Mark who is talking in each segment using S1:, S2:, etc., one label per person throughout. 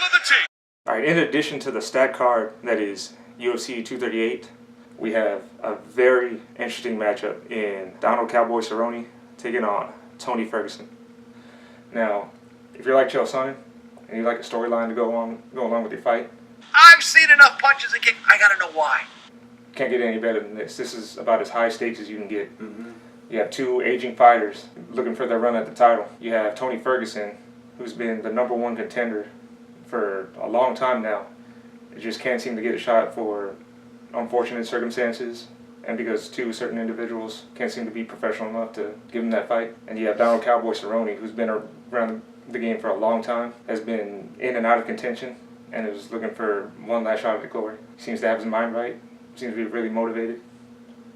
S1: of the team.
S2: All right, in addition to the stat card that is UFC 238, we have a very interesting matchup in Donald Cowboy Cerrone taking on Tony Ferguson. Now, if you're like Chael Sonnen and you like a storyline to go along with your fight,
S1: I've seen enough punches and kicks. I gotta know why.
S2: can't get any better than this. This is about as high stakes as you can get. You have two aging fighters looking for their run at the title. You have Tony Ferguson, who's been the #1 contender for a long time now. It just can't seem to get a shot for unfortunate circumstances and because two certain individuals can't seem to be professional enough to give him that fight. And you have Donald Cowboy Cerrone, who's been around the game for a long time, has been in and out of contention, and is looking for one last shot at the glory. Seems to have his mind right. Seems to be really motivated.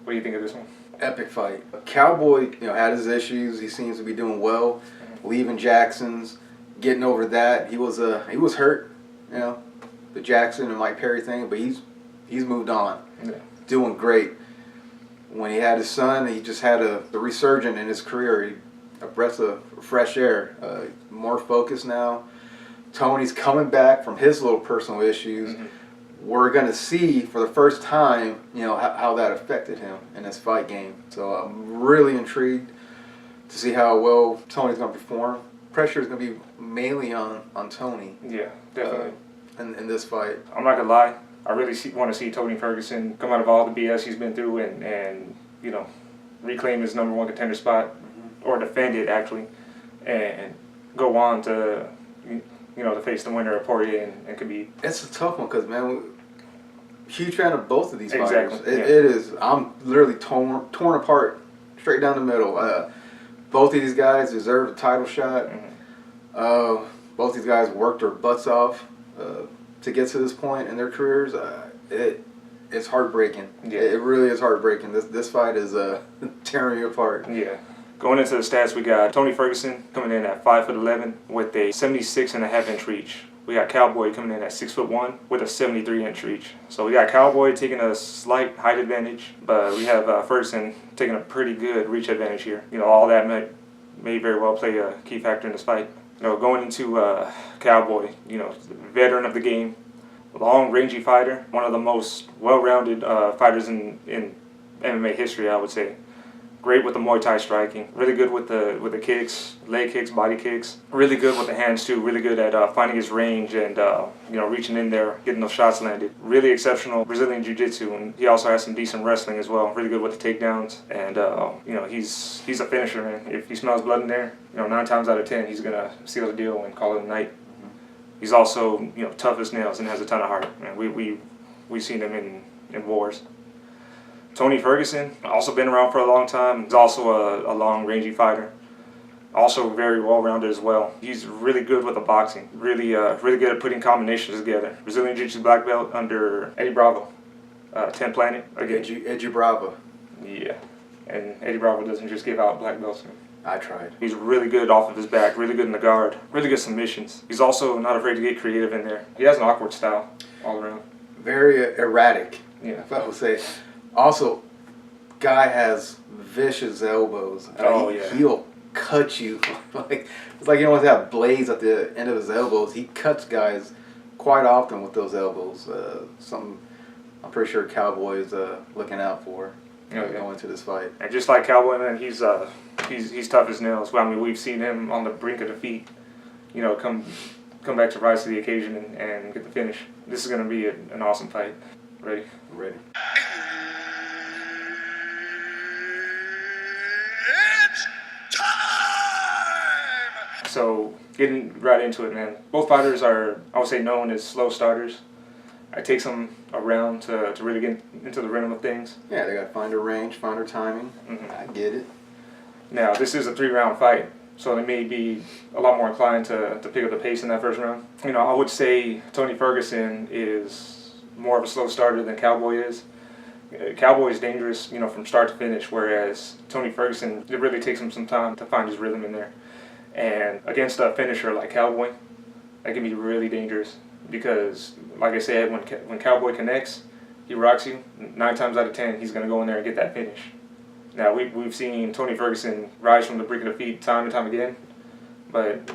S2: What do you think of this one?
S3: Epic fight. Cowboy, had his issues. He seems to be doing well, leaving Jackson's, getting over that. He was hurt, the Jackson and Mike Perry thing, but he's moved on.
S2: Yeah.
S3: Doing great. When he had his son, he just had a resurgence in his career. A breath of fresh air. More focused now. Tony's coming back from his little personal issues. We're going to see for the first time, how that affected him in his fight game. So I'm really intrigued to see how well Tony's going to perform. Pressure is going to be mainly on Tony.
S2: Yeah, definitely.
S3: In this fight.
S2: I'm not going to lie. I really want to see Tony Ferguson come out of all the BS he's been through and reclaim his #1 contender spot, or defend it actually, and go on to to face the winner of Poirier and Khabib.
S3: It's a tough one because, man, huge fan of both of these
S2: Exactly.
S3: fighters. It is. I'm literally torn apart, straight down the middle. Both of these guys deserve a title shot. Both these guys worked their butts off to get to this point in their careers. It's heartbreaking.
S2: Yeah.
S3: It really is heartbreaking. This fight is tearing you apart.
S2: Yeah. Going into the stats, we got Tony Ferguson coming in at 5'11" with a 76.5-inch reach. We got Cowboy coming in at 6'1" with a 73-inch reach. So we got Cowboy taking a slight height advantage, but we have Ferguson taking a pretty good reach advantage here. All that may very well play a key factor in this fight. Going into Cowboy, veteran of the game, long, rangy fighter, one of the most well-rounded fighters in MMA history, I would say. Great with the Muay Thai striking, really good with the kicks, leg kicks, body kicks. Really good with the hands too. Really good at finding his range and reaching in there, getting those shots landed. Really exceptional Brazilian Jiu-Jitsu, and he also has some decent wrestling as well. Really good with the takedowns, and he's a finisher, man. If he smells blood in there, 9 times out of 10 he's gonna seal the deal and call it a night. He's also tough as nails and has a ton of heart. Man, we've seen him in wars. Tony Ferguson, also been around for a long time. He's also a long, rangy fighter. Also very well-rounded as well. He's really good with the boxing. Really good at putting combinations together. Brazilian Jiu-Jitsu black belt under Eddie Bravo. 10 Planet again.
S3: Eddie Bravo.
S2: Yeah, and Eddie Bravo doesn't just give out black belts.
S3: I tried.
S2: He's really good off of his back, really good in the guard, really good submissions. He's also not afraid to get creative in there. He has an awkward style all around.
S3: Very erratic.
S2: Yeah.
S3: If I would say. Also, guy has vicious elbows. He'll cut you. It's like you don't want to have blades at the end of his elbows. He cuts guys quite often with those elbows. Something I'm pretty sure Cowboy is looking out for going into this fight.
S2: And just like Cowboy, man, he's tough as nails. Well, I mean, we've seen him on the brink of defeat. Come back to rise to the occasion and get the finish. This is going to be an awesome fight. Ready?
S3: Ready.
S1: It's time!
S2: So, getting right into it, man. Both fighters are, I would say, known as slow starters. It takes them a round to really get into the rhythm of things.
S3: Yeah, they got to find their range, find their timing. I get it.
S2: Now, this is a 3-round fight, so they may be a lot more inclined to pick up the pace in that first round. I would say Tony Ferguson is more of a slow starter than Cowboy is. Cowboy is dangerous, from start to finish, whereas Tony Ferguson, it really takes him some time to find his rhythm in there. And against a finisher like Cowboy, that can be really dangerous because, like I said, when Cowboy connects, he rocks you. 9 times out of 10, he's going to go in there and get that finish. Now, we've seen Tony Ferguson rise from the brink of defeat time and time again, but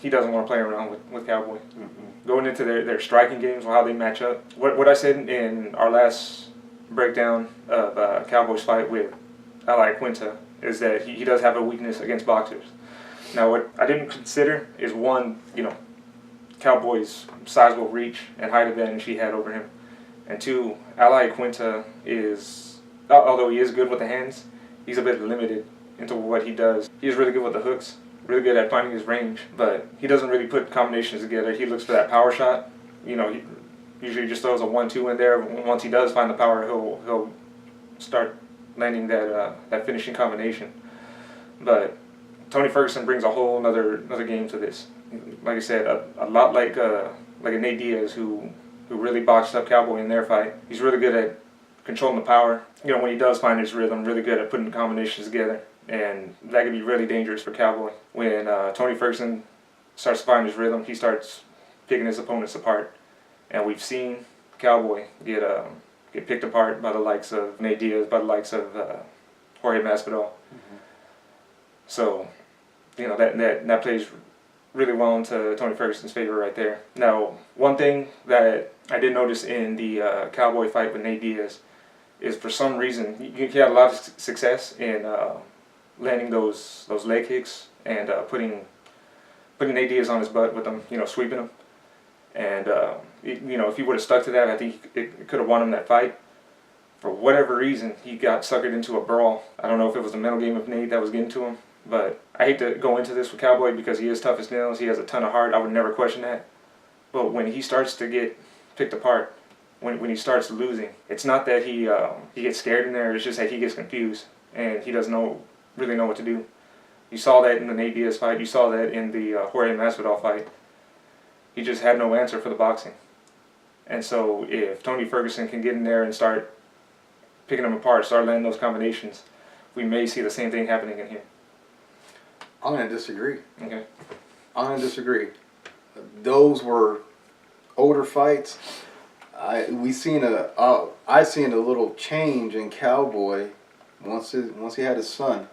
S2: he doesn't want to play around with Cowboy. Going into their striking games, how they match up. What I said in our last breakdown of Cowboy's fight with Ally Quinta is that he does have a weakness against boxers. Now, what I didn't consider is one, Cowboy's sizable reach and height advantage he had over him. And two, Ally Quinta is, although he is good with the hands, he's a bit limited into what he does. He's really good with the hooks, really good at finding his range, but he doesn't really put combinations together. He looks for that power shot. He usually just throws a 1-2 in there. Once he does find the power, he'll start landing that finishing combination. But Tony Ferguson brings a whole another game to this. Like I said, a lot like a Nate Diaz who really boxed up Cowboy in their fight. He's really good at controlling the power. When he does find his rhythm, really good at putting combinations together. And that can be really dangerous for Cowboy. When Tony Ferguson starts to find his rhythm, he starts picking his opponents apart. And we've seen Cowboy get picked apart by the likes of Nate Diaz, by the likes of Jorge Masvidal. So, that plays really well into Tony Ferguson's favor right there. Now, one thing that I did notice in the Cowboy fight with Nate Diaz is for some reason he had a lot of success in landing those leg kicks and putting Nate Diaz on his butt with them, sweeping him. And if he would have stuck to that, I think it could have won him that fight. For whatever reason, he got suckered into a brawl. I don't know if it was the mental game of Nate that was getting to him, but I hate to go into this with Cowboy because he is tough as nails. He has a ton of heart. I would never question that. But when he starts to get picked apart, when he starts losing, it's not that he gets scared in there. It's just that he gets confused and he doesn't really know what to do. You saw that in the Nate Diaz fight. You saw that in the Jorge Masvidal fight. He just had no answer for the boxing. And so if Tony Ferguson can get in there and start picking them apart, start landing those combinations, we may see the same thing happening in here.
S3: I'm going to disagree.
S2: Okay.
S3: I'm going to disagree. Those were older fights. I seen a little change in Cowboy once he had his son.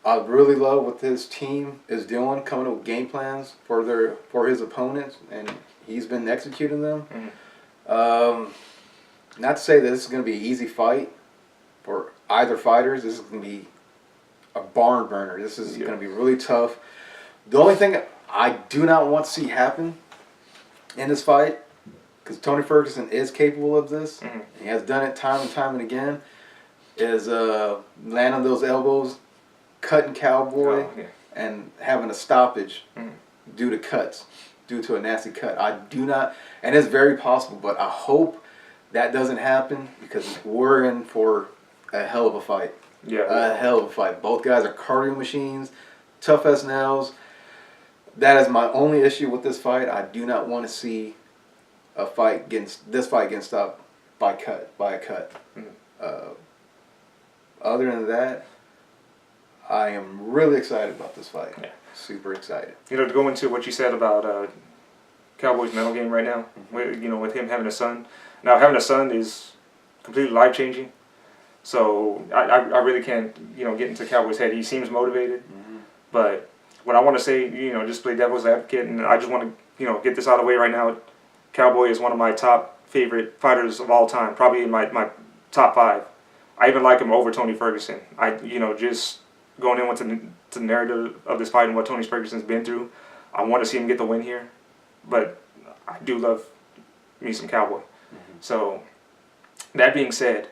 S3: I really love what his team is doing, coming up with game plans for his opponents, and he's been executing them. Not to say that this is going to be an easy fight for either fighters. This is going to be a barn burner. This is going to be really tough. The only thing I do not want to see happen in this fight, because Tony Ferguson is capable of this, he has done it time and time and again, is landing those elbows, cutting Cowboy, and having a stoppage due to cuts, due to a nasty cut. I do not, and it's very possible, but I hope that doesn't happen because we're in for a hell of a fight. A hell of a fight. Both guys are cardio machines, tough as nails. That is my only issue with this fight. I do not want to see this fight getting stopped by a cut. Other than that, I am really excited about this fight. Super excited.
S2: To go into what you said about Cowboy's mental game right now, with him having a son. Now, having a son is completely life-changing. So I really can't, get into Cowboy's head. He seems motivated. But what I want to say, just play devil's advocate, and I just want to, get this out of the way right now. Cowboy is one of my top favorite fighters of all time, probably in my top 5. I even like him over Tony Ferguson. Just going in with the narrative of this fight and what Tony Ferguson's been through, I want to see him get the win here. But I do love me some Cowboy. So, that being said,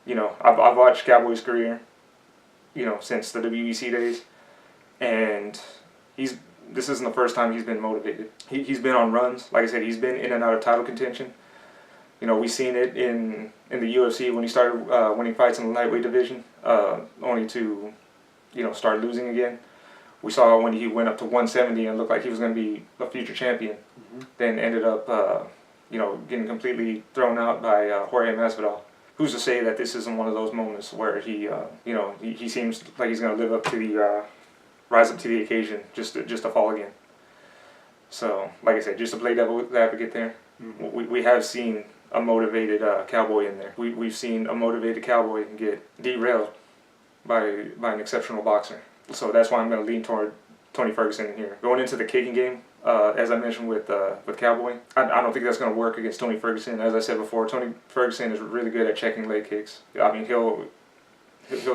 S2: I've watched Cowboy's career, since the WEC days, and this isn't the first time he's been motivated. He's been on runs. Like I said, he's been in and out of title contention. We've seen it in the UFC when he started winning fights in the lightweight division, only to, start losing again. We saw when he went up to 170 and looked like he was going to be a future champion, then ended up, getting completely thrown out by Jorge Masvidal. Who's to say that this isn't one of those moments where he seems like he's going to live up to rise up to the occasion, just to fall again. So, like I said, just to play devil's advocate there, we have seen a motivated Cowboy in there. We've seen a motivated Cowboy get derailed by an exceptional boxer. So that's why I'm going to lean toward Tony Ferguson in here. Going into the kicking game, as I mentioned with Cowboy, I don't think that's going to work against Tony Ferguson. As I said before, Tony Ferguson is really good at checking leg kicks. I mean, he'll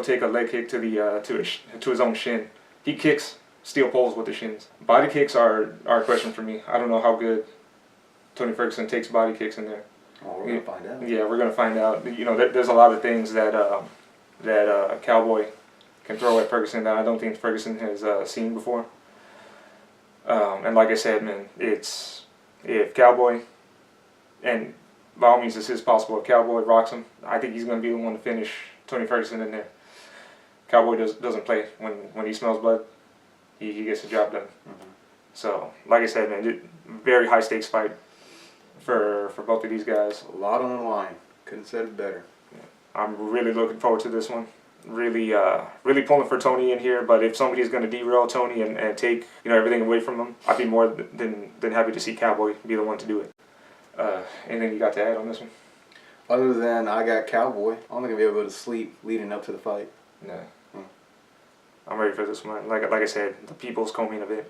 S2: take a leg kick to his own shin. He kicks steel poles with the shins. Body kicks are a question for me. I don't know how good Tony Ferguson takes body kicks in there.
S3: Oh, we're gonna find out.
S2: Yeah, we're gonna find out. You know, there's a lot of things that Cowboy can throw at Ferguson that I don't think Ferguson has seen before. And like I said, man, if Cowboy, and by all means, this is possible. If Cowboy rocks him, I think he's gonna be the one to finish Tony Ferguson in there. Cowboy doesn't play when he smells blood. He gets the job done.
S3: Mm-hmm.
S2: So, like I said, man, very high stakes fight for both of these guys.
S3: A lot on the line. Couldn't said it better.
S2: I'm really looking forward to this one. Really pulling for Tony in here. But if somebody's going to derail Tony and take everything away from him, I'd be more than happy to see Cowboy be the one to do it. Anything you got to add on this one?
S3: Other than I got Cowboy, I'm not gonna be able to sleep leading up to the fight.
S2: No. I'm ready for this one. Like I said, the people's co-main event.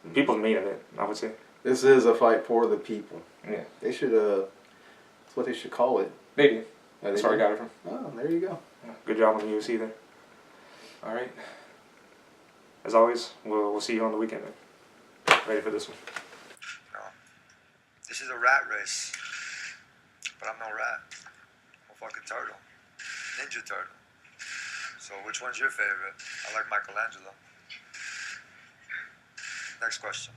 S2: The people's main event, I would say.
S3: This is a fight for the people.
S2: Yeah.
S3: They should. That's what they should call it.
S2: They do.
S3: Oh,
S2: That's where I got it from.
S3: Oh, there you go.
S2: Good job on the UFC there. All right. As always, we'll see you on the weekend, man. Ready for this one.
S1: No. This is a rat race. But I'm no rat. I'm a fucking turtle. Ninja turtle. So which one's your favorite? I like Michelangelo. Next question.